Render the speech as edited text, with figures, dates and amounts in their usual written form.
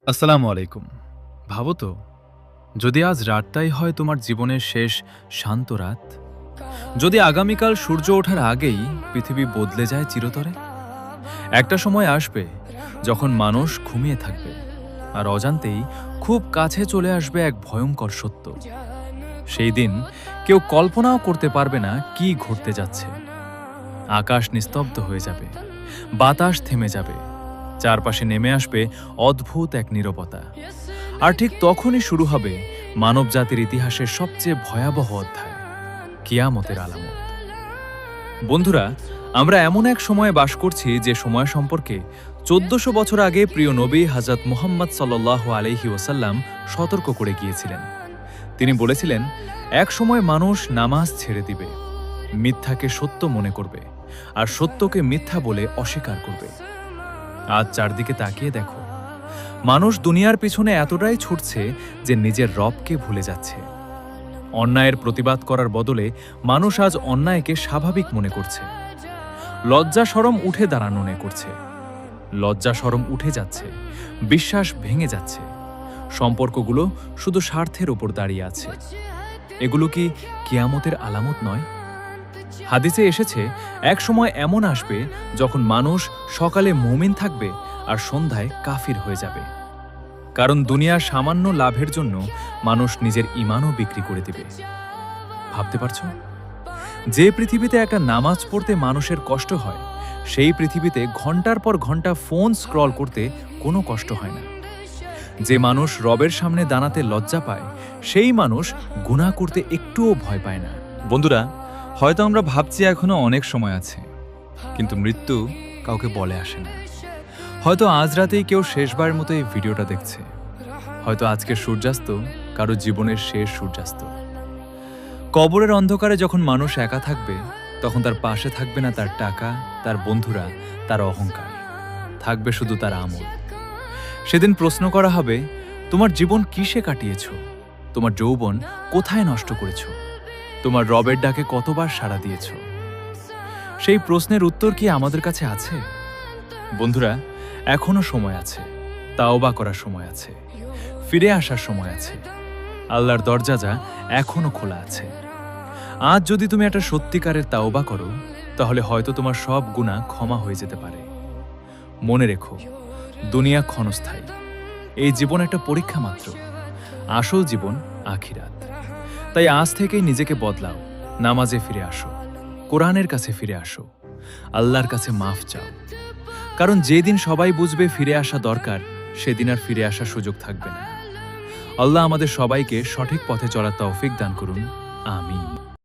আসসালামু আলাইকুম। ভাবো তো, যদি আজ রাতটাই হয় তোমার জীবনের শেষ শান্ত রাত, যদি আগামীকাল সূর্য ওঠার আগেই পৃথিবী বদলে যায় চিরতরে। একটা সময় আসবে যখন মানুষ ঘুমিয়ে থাকবে, আর অজান্তেই খুব কাছে চলে আসবে এক ভয়ঙ্কর সত্য। সেই দিন কেউ কল্পনাও করতে পারবে না কি ঘটতে যাচ্ছে। আকাশ নিস্তব্ধ হয়ে যাবে, বাতাস থেমে যাবে, চারপাশে নেমে আসবে অদ্ভুত এক নীরবতা। আর ঠিক তখনই শুরু হবে মানবজাতির ইতিহাসের সবচেয়ে ভয়াবহ অধ্যায়, কিয়ামতের আলামত। বন্ধুরা, আমরা এমন এক সময়ে বাস করছি যে সময় সম্পর্কে 1400 বছর আগে প্রিয় নবী হযরত মুহাম্মদ সাল্লাল্লাহু আলাইহি ওয়াসাল্লাম সতর্ক করে গিয়েছিলেন। তিনি বলেছিলেন, এক সময় মানুষ নামাজ ছেড়ে দিবে, মিথ্যাকে সত্য মনে করবে, আর সত্যকে মিথ্যা বলে অস্বীকার করবে। আজ চারদিকে তাকিয়ে দেখো, মানুষ দুনিয়ার পিছনে এতটাই ছুটছে যে নিজের রবকে ভুলে যাচ্ছে। অন্যায়ের প্রতিবাদ করার বদলে মানুষ আজ অন্যায়কে স্বাভাবিক মনে করছে। লজ্জা শরম উঠে দাঁড়ানো মনে করছে। লজ্জা শরম উঠে যাচ্ছে, বিশ্বাস ভেঙে যাচ্ছে, সম্পর্কগুলো শুধু স্বার্থের ওপর দাঁড়িয়ে আছে। এগুলো কি কিয়ামতের আলামত নয়? হাদিসে এসেছে, এক সময় এমন আসবে যখন মানুষ সকালে মুমিন থাকবে আর সন্ধ্যায় কাফির হয়ে যাবে। কারণ দুনিয়ার সামান্য লাভের জন্য মানুষ নিজের ঈমানও বিক্রি করে দিবে। ভাবতে পারছো? যে পৃথিবীতে একটা নামাজ পড়তে মানুষের কষ্ট হয়, সেই পৃথিবীতে ঘন্টার পর ঘন্টা ফোন স্ক্রল করতে কোনো কষ্ট হয় না। যে মানুষ রবের সামনে দাঁড়াতে লজ্জা পায়, সেই মানুষ গুনাহ করতে একটুও ভয় পায় না। বন্ধুরা, হয়তো আমরা ভাবছি এখনো অনেক সময় আছে, কিন্তু মৃত্যু কাউকে বলে আসে না। হয়তো আজ রাতেই কেউ শেষবার মতো এই ভিডিওটা দেখছে। হয়তো আজকের সূর্যাস্ত কারো জীবনের শেষ সূর্যাস্ত। কবরের অন্ধকারে যখন মানুষ একা থাকবে, তখন তার পাশে থাকবে না তার টাকা, তার বন্ধুরা, তার অহংকার, থাকবে শুধু তার আমল। সেদিন প্রশ্ন করা হবে, তোমার জীবন কিসে কাটিয়েছ? তোমার যৌবন কোথায় নষ্ট করেছ? তোমার রবের ডাকে কতবার সাড়া দিয়েছ? সেই প্রশ্নের উত্তর কি আমাদের কাছে আছে? বন্ধুরা, এখনো সময় আছে, তাওবা করার সময় আছে, ফিরে আসার সময় আছে। আল্লাহর দরজা যা এখনো খোলা আছে। আজ যদি তুমি একটা সত্যিকারের তাওবা করো, তাহলে হয়তো তোমার সব গুনাহ ক্ষমা হয়ে যেতে পারে। মনে রেখো, দুনিয়া ক্ষণস্থায়ী। এই জীবন একটা পরীক্ষা মাত্র। আসল জীবন আখিরাত। তাই আজ থেকেই নিজেকে বদলাও, নামাজে ফিরে আসো, কোরআনের কাছে ফিরে আসো, আল্লাহর কাছে মাফ চাও। কারণ যেদিন সবাই বুঝবে ফিরে আসা দরকার, সেদিন আর ফিরে আসার সুযোগ থাকবে না। আল্লাহ আমাদের সবাইকে সঠিক পথে চলার তৌফিক দান করুন। আমিন।